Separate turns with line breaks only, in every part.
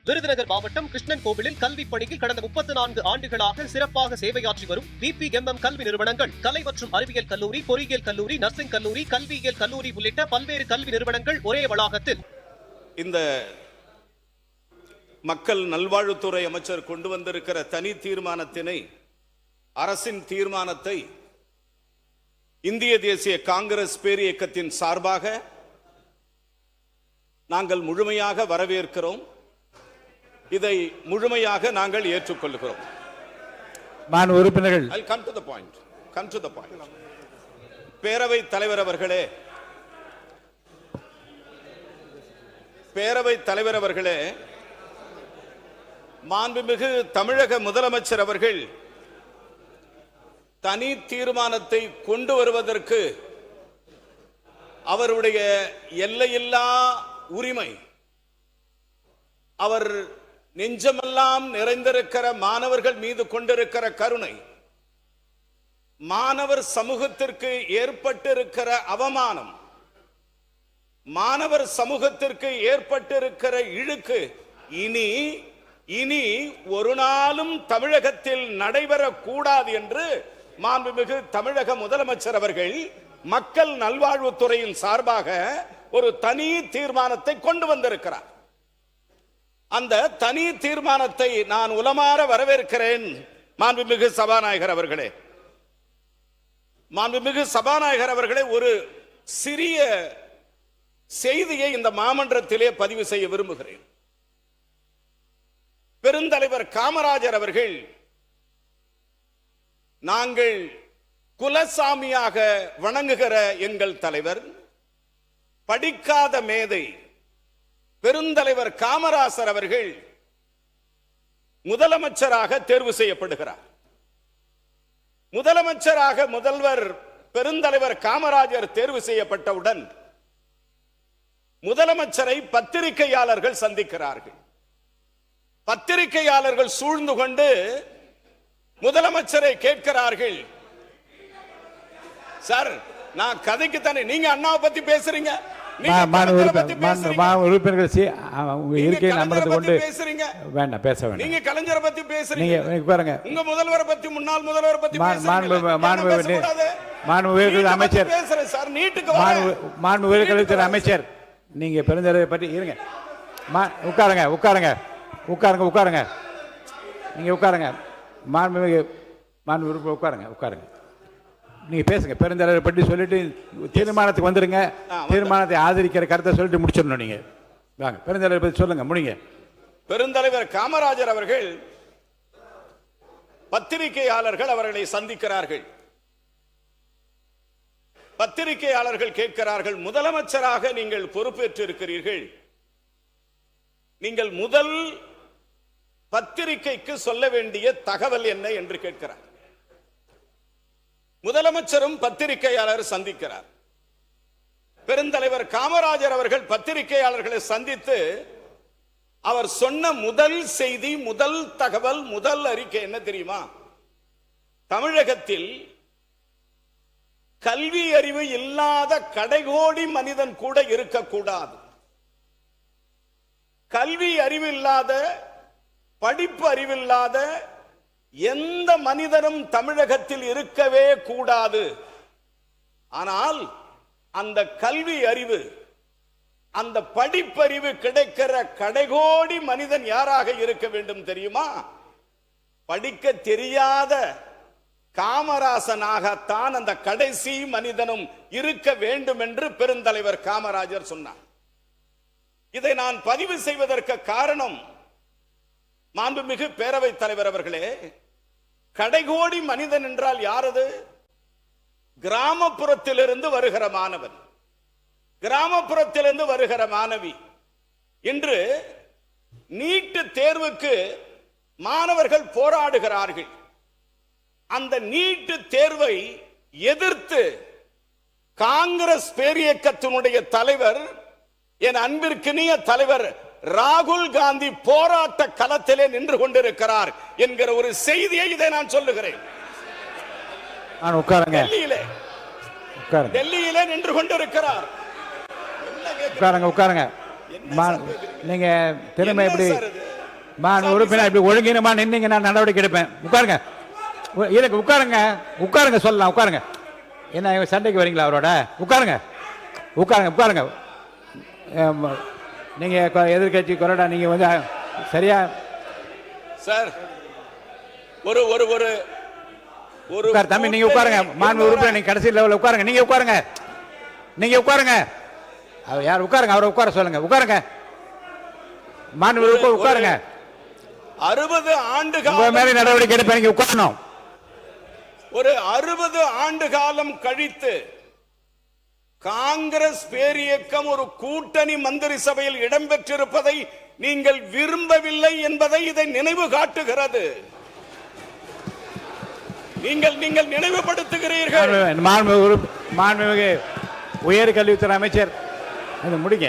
விருதுநகர் மாவட்டம் கிருஷ்ணன் கோவிலில் கல்வி பணியில் கடந்த 34 ஆண்டுகளாக சிறப்பாக சேவையாற்றி வரும் VPMM கல்வி நிறுவனங்கள், கலை மற்றும் அறிவியல் கல்லூரி, பொறியியல் கல்லூரி, நர்சிங் கல்லூரி, கல்வியியல் கல்லூரி உள்ளிட்ட பல்வேறு கல்வி நிறுவனங்கள் ஒரே வளாகத்தில்.
இந்த மக்கள் நல்வாழ்வுத்துறை அமைச்சர் கொண்டு வந்திருக்கிற தனி தீர்மானத்தினை, அரசின் தீர்மானத்தை இந்திய தேசிய காங்கிரஸ் பேரியக்கத்தின் சார்பாக நாங்கள் முழுமையாக வரவேற்கிறோம். இதை முழுமையாக நாங்கள் ஏற்றுக்கொள்கிறோம்.
உறுப்பினர்கள்,
பேரவை தலைவர் அவர்களே, மாண்புமிகு தமிழக முதலமைச்சர் அவர்கள் தனி தீர்மானத்தை கொண்டு வருவதற்கு அவருடைய எல்லையில்லா உரிமை, அவர் நெஞ்சமெல்லாம் நிறைந்திருக்கிற மாணவர்கள் மீது கொண்டிருக்கிற கருணை, மாணவர் சமூகத்திற்கு ஏற்பட்டிருக்கிற அவமானம், மாணவர் சமூகத்திற்கு ஏற்பட்டிருக்கிற இழுக்கு இனி ஒரு நாளும் தமிழகத்தில் நடைபெறக்கூடாது என்று மாண்புமிகு தமிழக முதலமைச்சர் அவர்கள் மக்கள் நல்வாழ்வுத்துறையின் சார்பாக ஒரு தனி தீர்மானத்தை கொண்டு வந்திருக்கிறார். அந்த தனி தீர்மானத்தை நான் உளமாற வரவேற்கிறேன். மாண்புமிகு சபாநாயகர் அவர்களே, ஒரு சிறிய செய்தியை இந்த மாமன்றத்திலே பதிவு செய்ய விரும்புகிறேன். பெருந்தலைவர் காமராஜர் அவர்கள், நாங்கள் குலசாமியாக வணங்குகிற எங்கள் தலைவர், படிக்காத மேதை பெருந்தலைவர் காமராஜர் அவர்கள் முதலமைச்சராக தேர்வு செய்யப்படுகிறார். முதலமைச்சராக முதல்வர் பெருந்தலைவர் காமராஜர் தேர்வு செய்யப்பட்டவுடன் முதலமைச்சரை பத்திரிகையாளர்கள் சந்திக்கிறார்கள். பத்திரிகையாளர்கள் சூழ்ந்து கொண்டு முதலமைச்சரை கேட்கிறார்கள், சார் நான் கதைக்கு தானே, நீங்க அண்ணாவை பத்தி பேசுறீங்க, நீங்க கலைஞரை பத்தி பேசுறீங்க, உங்க முதல்வரை பத்தி, முன்னாள் முதல்வரை பத்தி
அமைச்சர்
சார், நீட்டுக்கு
அமைச்சர், நீங்க பெருந்தலைவரை பற்றி இருங்க, உட்காருங்க, நீங்க உட்காருங்க, உட்காருங்க, நீங்க பேசுங்க. பெருந்தலைவரை பற்றி சொல்லிட்டு தீர்மானத்துக்கு வந்துருங்க. தீர்மானத்தை ஆதரிக்கிற கருத்தை சொல்லிட்டு முடிச்சிடணும். நீங்க வாங்க, பெருந்தலைவரை பற்றி சொல்லுங்க, முடிங்க.
பெருந்தலைவர் காமராஜர் அவர்கள் பத்திரிகையாளர்கள் அவர்களை சந்திக்கிறார்கள். பத்திரிகையாளர்கள் கேட்கிறார்கள், முதலமைச்சராக நீங்கள் பொறுப்பேற்று இருக்கிறீர்கள், நீங்கள் முதல் பத்திரிகைக்கு சொல்ல வேண்டிய தகவல் என்ன என்று கேட்கிறார். முதலமைச்சரும் பத்திரிகையாளர் சந்திக்கிறார். பெருந்தலைவர் காமராஜர் அவர்கள் பத்திரிகையாளர்களை சந்தித்து அவர் சொன்ன முதல் செய்தி, முதல் தகவல், முதல் அறிக்கை என்ன தெரியுமா? தமிழகத்தில் கல்வி அறிவு இல்லாத கடைகோடி மனிதன் கூட இருக்கக்கூடாது. கல்வி அறிவில்லாத, படிப்பு அறிவில்லாத எந்த மனிதனும் தமிழகத்தில் இருக்கவே கூடாது. ஆனால் அந்த கல்வி அறிவு, அந்த படிப்பறிவு கிடைக்கிற கடைகோடி மனிதன் யாராக இருக்க வேண்டும் தெரியுமா? படிக்க தெரியாத காமராசனாகத்தான் அந்த கடைசி மனிதனும் இருக்க வேண்டும் என்று பெருந்தலைவர் காமராஜர் சொன்னார். இதை நான் பதிவு செய்வதற்கு காரணம், மாண்புமிகு பேரவை தலைவர் அவர்களே, கடைகோடி மனிதன் என்றால் யாரது? கிராமப்புறத்திலிருந்து வருகிற மாணவன், கிராமப்புறத்திலிருந்து வருகிற மாணவி. இன்று நீட் தேர்வுக்கு மாணவர்கள் போராடுகிறார்கள். அந்த நீட் தேர்வை எதிர்த்து காங்கிரஸ் பேரியக்கத்தினுடைய தலைவர், என் அன்பிற்கினிய தலைவர் ராகுல் காந்தி போராட்ட களத்திலே நின்று கொண்டிருக்கிறார் என்கிற ஒரு செய்தியை இதை நான் சொல்லுகிறேன். டெல்லியிலே நின்று கொண்டிருக்கிறார்.
உட்காருங்க. நீங்க திறமை எப்படி உறுப்பினர் இப்படி ஒழுங்கினமா நின்னீங்க நான் நடவடிக்கை எடுப்பேன். உட்காருங்க, இதுக்கு உட்காருங்க, உட்காருங்க, சொல்லலாம், உட்காருங்க. என்ன சண்டைக்கு வரீங்களா அவரோட? உட்காருங்க, உட்காருங்க, உட்காருங்க. நீங்க எதிர்கட்சி கொறடா, நீங்க வந்து சரியா
சார் ஒரு ஒரு ஒரு ஒரு
தம்பி நீங்க உட்காருங்க. மாண்பு உறுப்பினர் நீங்க கடைசி லெவலில் உட்காருங்க. நீங்க உட்காருங்க, நீங்க உட்காருங்க. யார் உட்காருங்க, அவரை உட்கார சொல்லுங்க. உட்காருங்க, மாண்பு உறுப்பினர் உட்காருங்க.
60 ஆண்டு காலம்
மேலே நடவடிக்கை எடுப்பேன். நீங்க உட்காரணும்.
ஒரு 60 ஆண்டு காலம் கழித்து காங்கிரஸ் பேரியக்கம் ஒரு கூட்டணி மந்திரி சபையில் இடம்பெற்றிருப்பதை நீங்கள் விரும்பவில்லை என்பதை இதை நினைவு காட்டுகிறது. நீங்கள் நீங்கள் நினைவுபடுத்துகிறீர்கள்.
மாண்புமிகு உயர்கல்வித்துறை அமைச்சர் முடிங்க,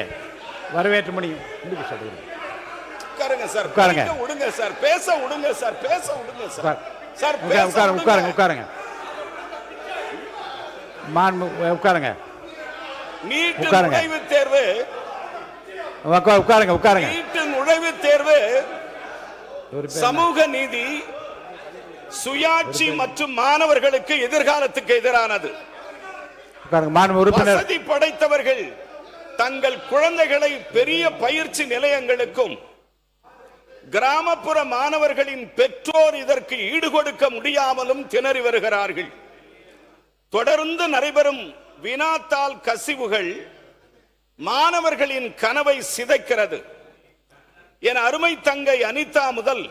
வரவேற்று முடியும்.
உட்காருங்க சார்,
உட்காருங்க.
விடுங்க சார், பேச விடுங்க சார், பேச விடுங்க சார். சார்
உட்காருங்க, உட்காருங்க, உட்காருங்க. உட்காருங்க.
நீட் நுழைவுத் தேர்வு,
உட்காருங்க, உட்காருங்க.
நீட் நுழைவுத் தேர்வு சமூக நீதி, சுயாட்சி மற்றும் மாணவர்களுக்கு எதிர்காலத்துக்கு எதிரானது. வசதி படைத்தவர்கள் தங்கள் குழந்தைகளை பெரிய பயிற்சி நிலையங்களுக்கும், கிராமப்புற மாணவர்களின் பெற்றோர் இதற்கு ஈடுகொடுக்க முடியாமலும் திணறி வருகிறார்கள். தொடர்ந்து நடைபெறும் வினாத்தாள் கசிவுகள் மாணவர்களின் கனவை சிதைக்கிறது. என் அருமை தங்கை அனிதா முதல்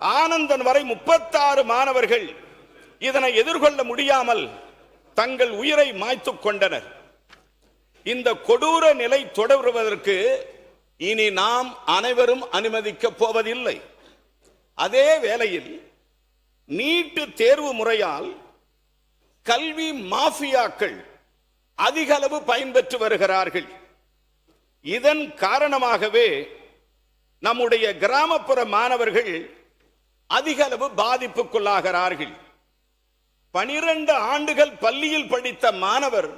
ஆனந்தன் வரை 36 மாணவர்கள் இதனை எதிர்கொள்ள முடியாமல் தங்கள் உயிரை மாய்த்துக் கொண்டனர். இந்த கொடூர நிலை தொடர்வதற்கு இனி நாம் அனைவரும் அனுமதிக்கப் போவதில்லை. அதே வேளையில் நீட் தேர்வு முறையால் கல்வி மாஃபியாக்கள் அதிக அளவு பயன்பெற்று வருகிறார்கள். இதன் காரணமாகவே நம்முடைய கிராமப்புற மாணவர்கள் அதிக அளவு பாதிப்புக்குள்ளாகிறார்கள். 12 ஆண்டுகள் பள்ளியில் படித்த மாணவர்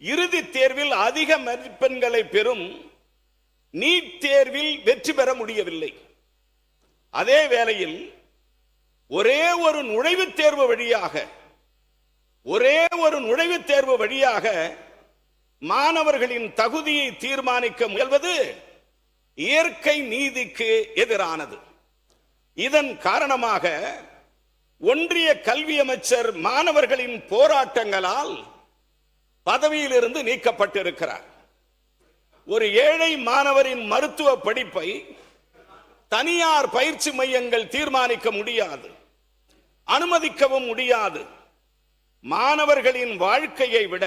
இறுதி தேர்வில் அதிக மதிப்பெண்களை பெறும் நீட் தேர்வில் வெற்றி பெற முடியவில்லை. அதே வேளையில் ஒரே ஒரு நுழைவுத் தேர்வு வழியாக மாணவர்களின் தகுதியை தீர்மானிக்க முயல்வது இயற்கை நீதிக்கு எதிரானது. இதன் காரணமாக ஒன்றிய கல்வி அமைச்சர் மாணவர்களின் போராட்டங்களால் பதவியிலிருந்து நீக்கப்பட்டிருக்கிறார். ஒரு ஏழை மாணவரின் மருத்துவ படிப்பை தனியார் பயிற்சி மையங்கள் தீர்மானிக்க முடியாது, அனுமதிக்கவும் முடியாது. மாணவர்களின் வாழ்க்கையை விட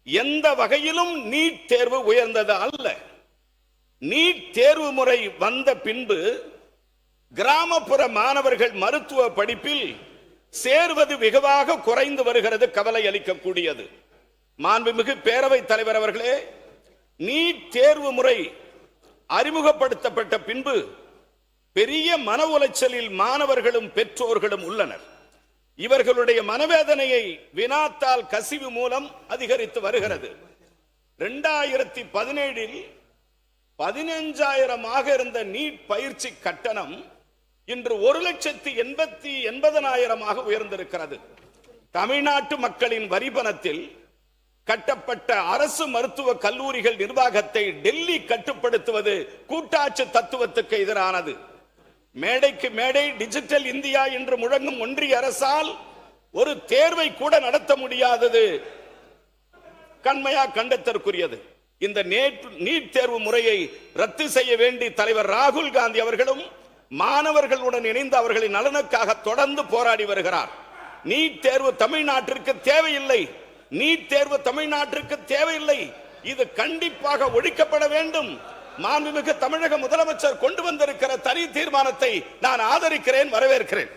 எந்த வகையிலும் நீட் தேர்வு உயர்ந்தது அல்ல. நீட் தேர்வு முறை வந்த பின்பு கிராமப்புற மாணவர்கள் மருத்துவ படிப்பில் சேர்வது வெகுவாக குறைந்து வருகிறது. கவலை அளிக்கக்கூடியது. மாண்புமிகு பேரவைத் தலைவர் அவர்களே, நீட் தேர்வு முறை அறிமுகப்படுத்தப்பட்ட பின்பு பெரிய மன உளைச்சலில் மாணவர்களும் பெற்றோர்களும் உள்ளனர். இவர்களுடைய மனவேதனையை வினாத்தாள் கசிவு மூலம் அதிகரித்து வருகிறது. 2017 15,000 இருந்த நீட் பயிற்சி கட்டணம் இன்று 1,80,000 உயர்ந்திருக்கிறது. தமிழ்நாட்டு மக்களின் வரிபணத்தில் கட்டப்பட்ட அரசு மருத்துவ கல்லூரிகள் நிர்வாகத்தை டெல்லி கட்டுப்படுத்துவது கூட்டாட்சி தத்துவத்துக்கு எதிரானது. மேடைக்கு மேடை டிஜிட்டல் இந்தியா என்று முழங்கும் ஒன்றிய அரசால் ஒரு தேர்வை கூட நடத்த முடியாதது கண்மையா கண்டத்திற்குரியது. இந்த நீட் தேர்வு முறையை ரத்து செய்ய வேண்டி தலைவர் ராகுல் காந்தி அவர்களும் மாணவர்களுடன் இணைந்து அவர்களின் நலனுக்காக தொடர்ந்து போராடி வருகிறார். நீட் தேர்வு தமிழ்நாட்டிற்கு தேவையில்லை, நீட் தேர்வு தமிழ்நாட்டிற்கு தேவையில்லை. இது கண்டிப்பாக ஒழிக்கப்பட வேண்டும். மாண்புமிகு தமிழக முதலமைச்சர் கொண்டு வந்திருக்கிற தனி தீர்மானத்தை நான் ஆதரிக்கிறேன், வரவேற்கிறேன்.